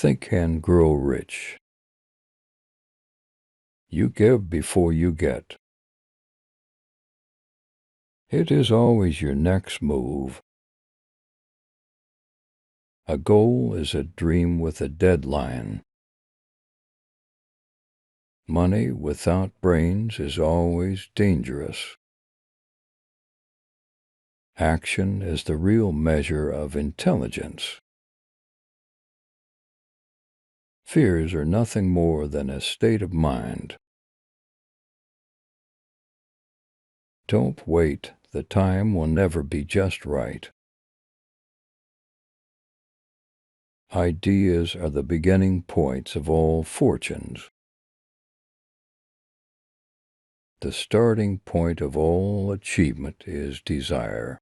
Think and grow rich. You give before you get. It is always your next move. A goal is a dream with a deadline. Money without brains is always dangerous. Action is the real measure of intelligence. Fears are nothing more than a state of mind. Don't wait, the time will never be just right. Ideas are the beginning points of all fortunes. The starting point of all achievement is desire.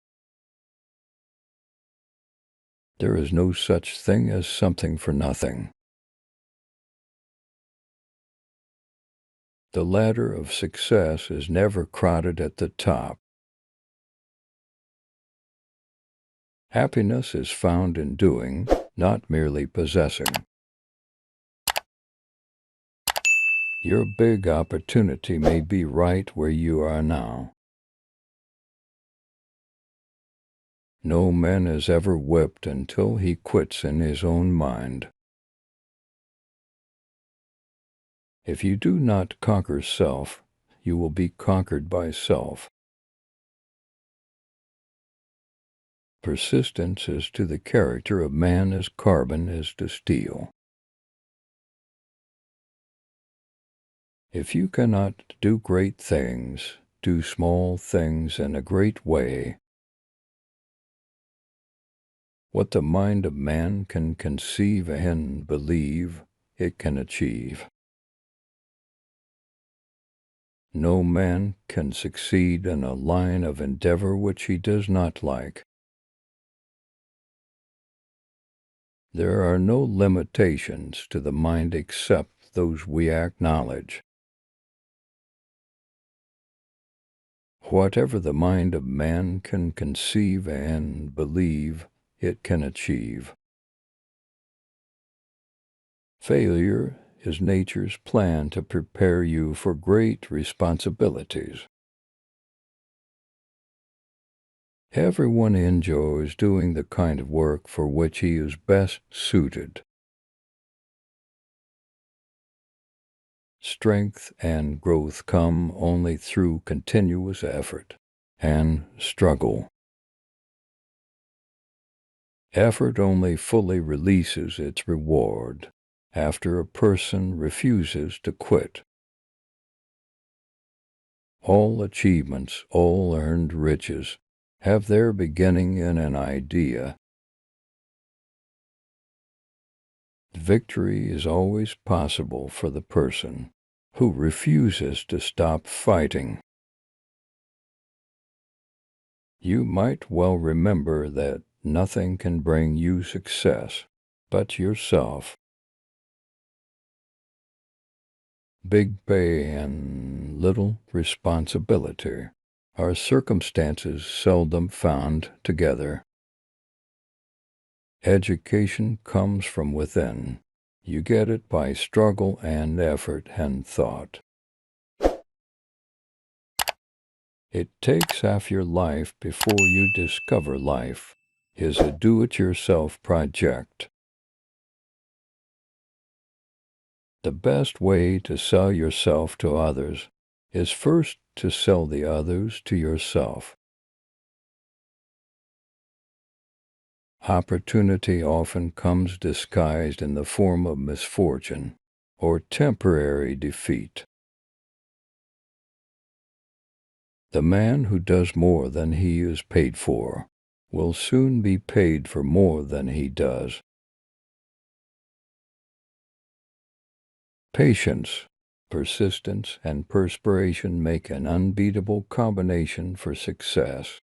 There is no such thing as something for nothing. The ladder of success is never crowded at the top. Happiness is found in doing, not merely possessing. Your big opportunity may be right where you are now. No man is ever whipped until he quits in his own mind. If you do not conquer self, you will be conquered by self. Persistence is to the character of man as carbon is to steel. If you cannot do great things, do small things in a great way. What the mind of man can conceive and believe, it can achieve. No man can succeed in a line of endeavor which he does not like. There are no limitations to the mind except those we acknowledge. Whatever the mind of man can conceive and believe, it can achieve. Failure is nature's plan to prepare you for great responsibilities. Everyone enjoys doing the kind of work for which he is best suited. Strength and growth come only through continuous effort and struggle. Effort only fully releases its reward after a person refuses to quit. All achievements, all earned riches, have their beginning in an idea. Victory is always possible for the person who refuses to stop fighting. You might well remember that nothing can bring you success but yourself. Big pay and little responsibility are circumstances seldom found together. Education comes from within. You get it by struggle and effort and thought. It takes half your life before you discover life is a do-it-yourself project. The best way to sell yourself to others is first to sell the others to yourself. Opportunity often comes disguised in the form of misfortune or temporary defeat. The man who does more than he is paid for will soon be paid for more than he does. Patience, persistence, and perspiration make an unbeatable combination for success.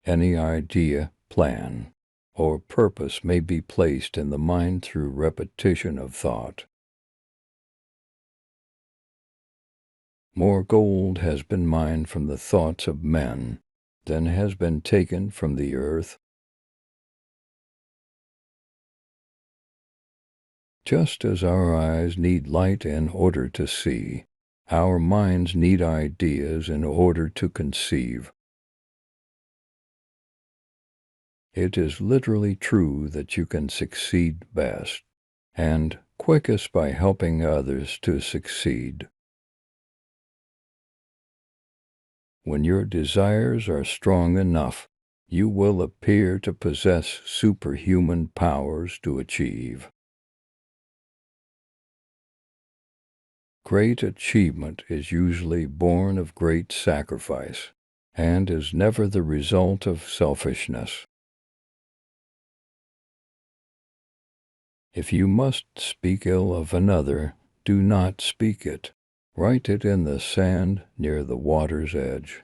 Any idea, plan, or purpose may be placed in the mind through repetition of thought. More gold has been mined from the thoughts of men than has been taken from the earth. Just as our eyes need light in order to see, our minds need ideas in order to conceive. It is literally true that you can succeed best and quickest by helping others to succeed. When your desires are strong enough, you will appear to possess superhuman powers to achieve. Great achievement is usually born of great sacrifice and is never the result of selfishness. If you must speak ill of another, do not speak it. Write it in the sand near the water's edge.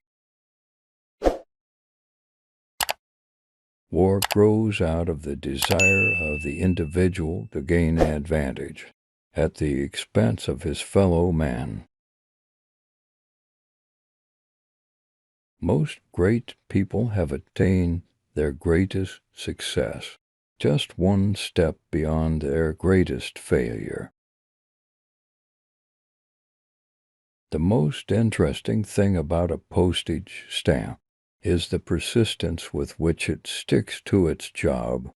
War grows out of the desire of the individual to gain advantage at the expense of his fellow man. Most great people have attained their greatest success just one step beyond their greatest failure. The most interesting thing about a postage stamp is the persistence with which it sticks to its job.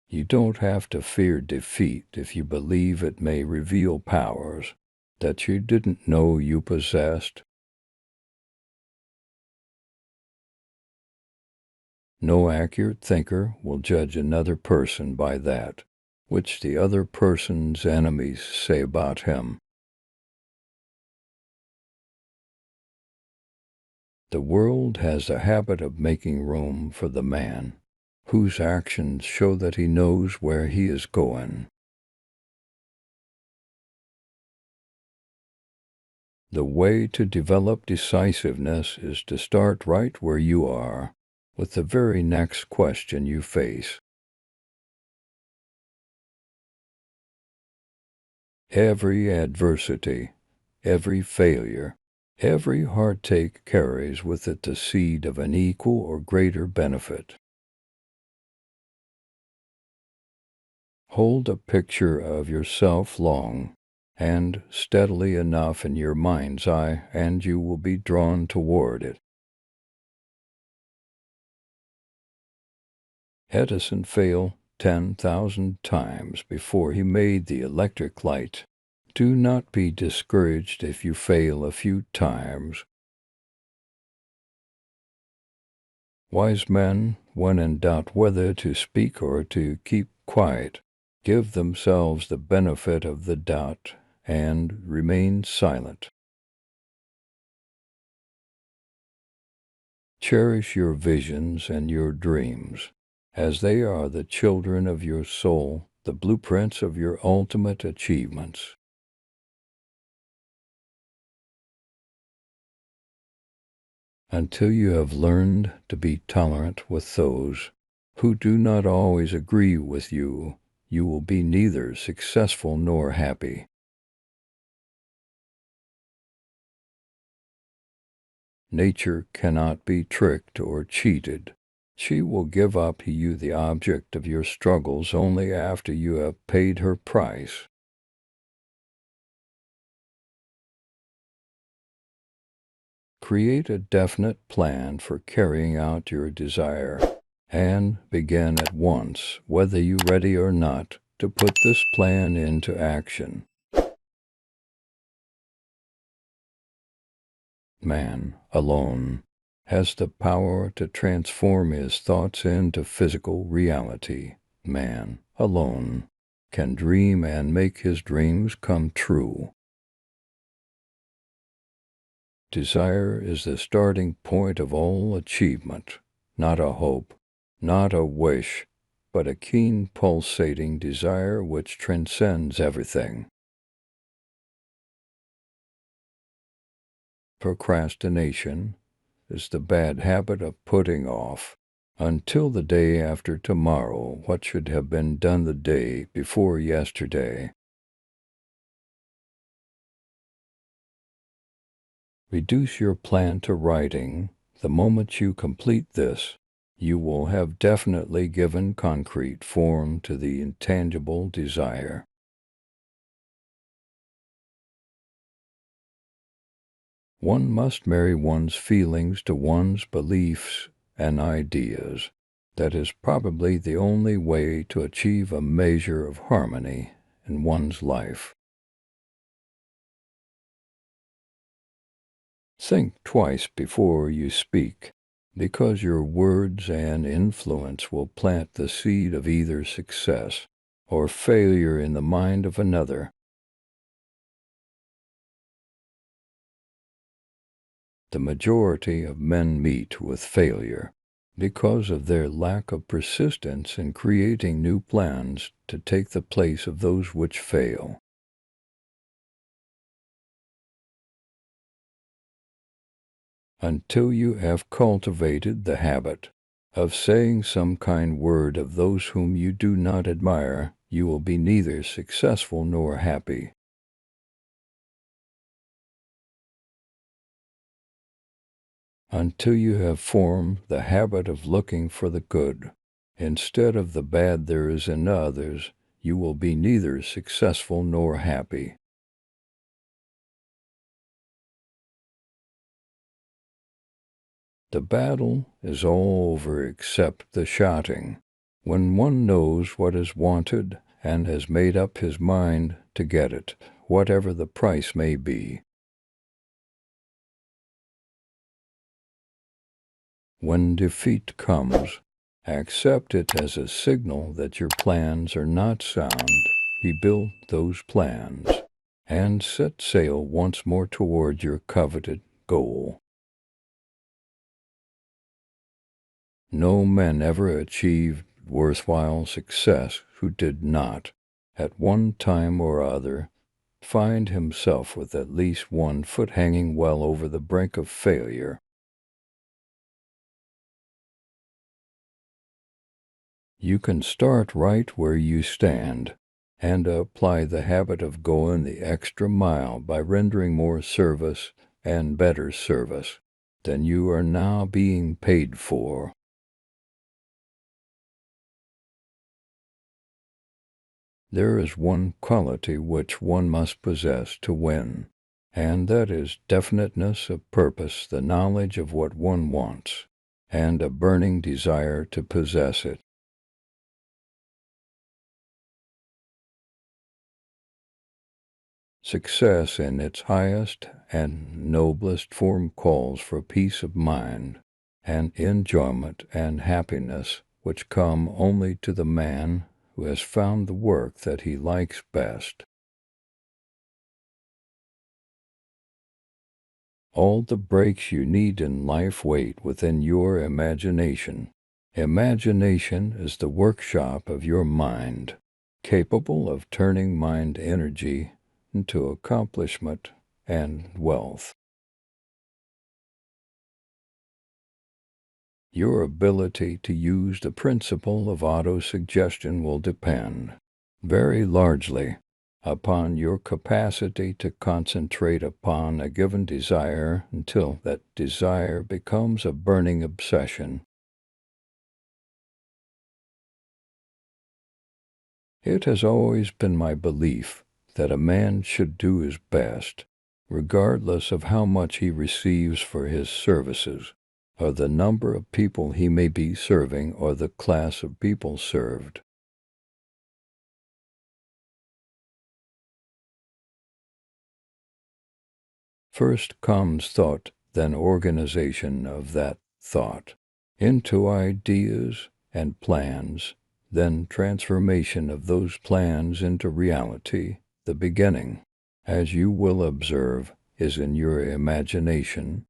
You don't have to fear defeat if you believe it may reveal powers that you didn't know you possessed. No accurate thinker will judge another person by that which the other person's enemies say about him. The world has a habit of making room for the man whose actions show that he knows where he is going. The way to develop decisiveness is to start right where you are with the very next question you face. Every adversity, every failure, every heartache carries with it the seed of an equal or greater benefit. Hold a picture of yourself long and steadily enough in your mind's eye, and you will be drawn toward it. Edison failed 10,000 times before he made the electric light. Do not be discouraged if you fail a few times. Wise men, when in doubt whether to speak or to keep quiet, give themselves the benefit of the doubt and remain silent. Cherish your visions and your dreams, as they are the children of your soul, the blueprints of your ultimate achievements. Until you have learned to be tolerant with those who do not always agree with you, you will be neither successful nor happy. Nature cannot be tricked or cheated. She will give up to you the object of your struggles only after you have paid her price. Create a definite plan for carrying out your desire, and begin at once, whether you're ready or not, to put this plan into action. Man alone has the power to transform his thoughts into physical reality. Man alone can dream and make his dreams come true. Desire is the starting point of all achievement, not a hope, not a wish, but a keen pulsating desire which transcends everything. Procrastination is the bad habit of putting off until the day after tomorrow what should have been done the day before yesterday. Reduce your plan to writing. The moment you complete this, you will have definitely given concrete form to the intangible desire. One must marry one's feelings to one's beliefs and ideas. That is probably the only way to achieve a measure of harmony in one's life. Think twice before you speak, because your words and influence will plant the seed of either success or failure in the mind of another. The majority of men meet with failure because of their lack of persistence in creating new plans to take the place of those which fail. Until you have cultivated the habit of saying some kind word of those whom you do not admire, you will be neither successful nor happy. Until you have formed the habit of looking for the good instead of the bad there is in others, you will be neither successful nor happy. The battle is all over except the shouting. When one knows what is wanted and has made up his mind to get it, whatever the price may be. When defeat comes, accept it as a signal that your plans are not sound. Rebuild those plans and set sail once more toward your coveted goal. No man ever achieved worthwhile success who did not, at one time or other, find himself with at least one foot hanging well over the brink of failure. You can start right where you stand and apply the habit of going the extra mile by rendering more service and better service than you are now being paid for. There is one quality which one must possess to win, and that is definiteness of purpose, the knowledge of what one wants, and a burning desire to possess it. Success in its highest and noblest form calls for peace of mind and enjoyment and happiness which come only to the man who has found the work that he likes best. All the breaks you need in life wait within your imagination. Imagination is the workshop of your mind, capable of turning mind energy into accomplishment and wealth. Your ability to use the principle of autosuggestion will depend, very largely, upon your capacity to concentrate upon a given desire until that desire becomes a burning obsession. It has always been my belief that a man should do his best, regardless of how much he receives for his services, or the number of people he may be serving, or the class of people served. First comes thought, then organization of that thought into ideas and plans, then transformation of those plans into reality. The beginning, as you will observe, is in your imagination,